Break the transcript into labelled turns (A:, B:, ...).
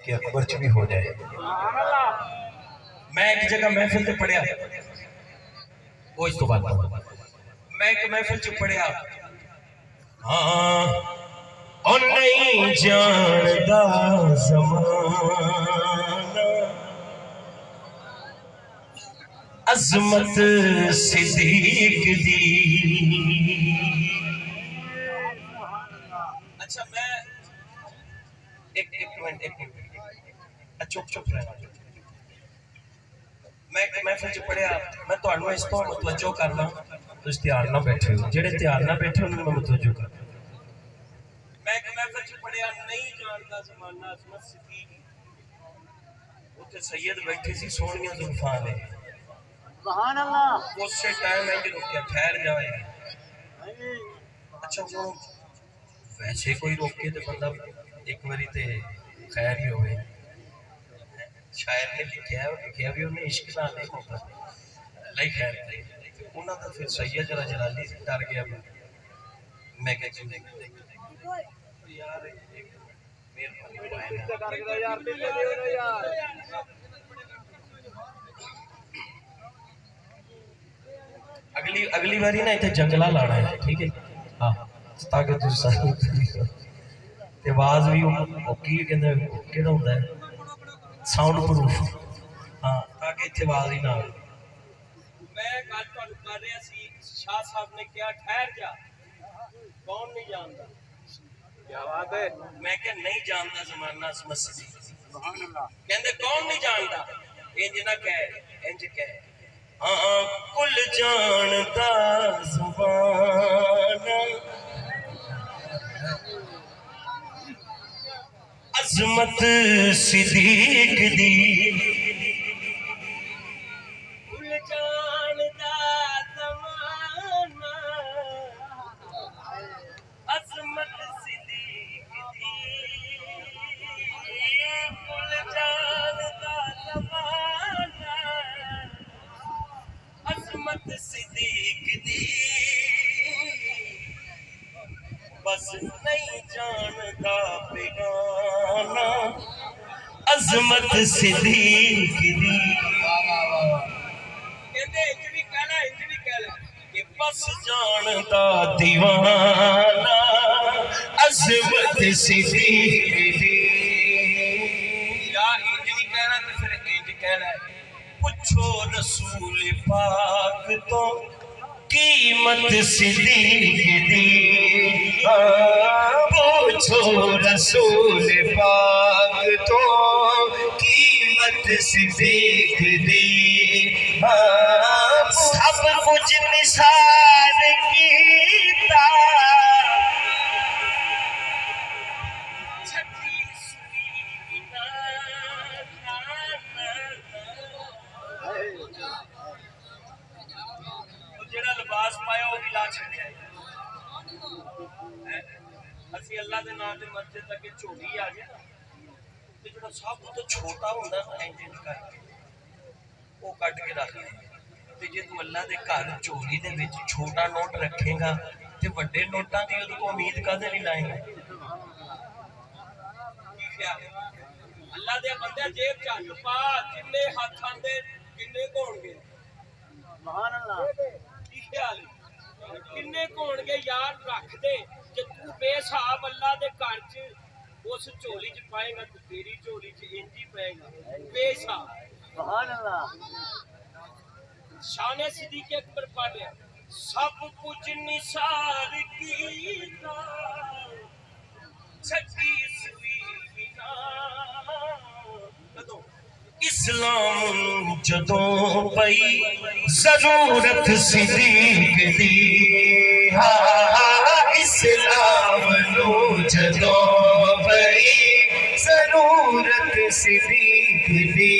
A: कि अकबर च भी हो जाए। मैं एक जगह महफिल से पढ़िया, वो इस तो बात मैं एक महफिल च पढ़िया, हाँ और नहीं जानदा ज़माना अज़मत सिद्दीक दी। अच्छा मैं एक मिनट चुप चुप रहना। मैं महफिल च पढ़िया, मैं तुहानू इस तो मुतवज्जो करना, तुसीं ध्यान नाल बैठे हो, जेड़े ध्यान नाल बैठे हो उन्हें मैं मुतवज्जो करना। मैं एक महफिल च पढ़िया, नहीं जानदा ज़माना अज़मत सिद्दीक। उत्थे सैयद बैठे सी सोहणियां जुल्फां ने, सुभान अल्लाह। उस टाइम इंज रुकिया, ठहर जाए। अच्छा वो वैसे कोई रोके तो बंदा एक बारी ते खैर ही होवे। शायर ने लिखा भी उन्हें इश्क नाल नहीं मोहब्बत लाई खैर थे उन्हां दा फिर सैयद जरा जलाली से डर गया। मैं कह यार अगली बारी ना इतने जंगला लाना है, ठीक है हाँ, ताकि आवाज भी साउंड प्रूफ, हाँ ताकि इतने आवाज ही ना आए। मैं गल तुहानू कर रहा सी, शाह साहब ने कहा ठहर जा, कौन नहीं जानता, क्या बात है। मैं क्या नहीं जानता ज़माना अज़मत सिद्दीक, कहंदे कौन नहीं जानता, इंज ना कह इंज कह, हाँ कुल जानदा ज़माना अज़मत सिद्दीक दी। कुल जानदा ज़माना अज़मत सिद्दीक दी। कुल जानदा ज़माना अज़मत सिद्दीक दी। बस नहीं जानदा बेगाना अज़मत सिद्दीक दी। कहंदे इंज भी कह लै कि बस जानदा दीवाना अज़मत सिद्दीक दी। या इंज नहीं कहना तो फिर इंज कह लै, पुछो रसूल पाक तो कीमत सिद्दीक दी। पूछो रसूल पाक तो कीमत सिद्दीक दी। सब कुछ निसार कीता जेड़ा लिबास पाया वो भी ला छड्डिया। असीं अल्लाह दे नाम ते मस्जिद अगे झोली आ गया ना, ते जेड़ा सब तो छोटा हुंदा ना इंज इंज करके वो कट के रख ले। ते जे तू अल्लाह दे घर झोली दे विच छोटा नोट रखेगा ते वड्डे नोटां दी उहदे कोल उम्मीद काहदे लई लाएगा। की ख्याल है अल्लाह दे बंदे जेब झट पा, जिन्ने हत्थ आंदे किन्ने होणगे, सुभान अल्लाह। की ख्याल है किन्ने होणगे यार, रख दे जे तू बेहिसाब अल्लाह दे घर च उस झोली च पाएगा तो तेरी झोली च इंज ही पाएगा बेहिसाब, सुभान अल्लाह। शाने सिद्दीक अकबर पढ़ रहा, सब कुछ निसार कीता छड्डी सुई बिना। इस्लाम जदों पई जरूरत सिद्दीक दी। हाँ इस्लाम जदों पई जरूरत सिद्दीक दी।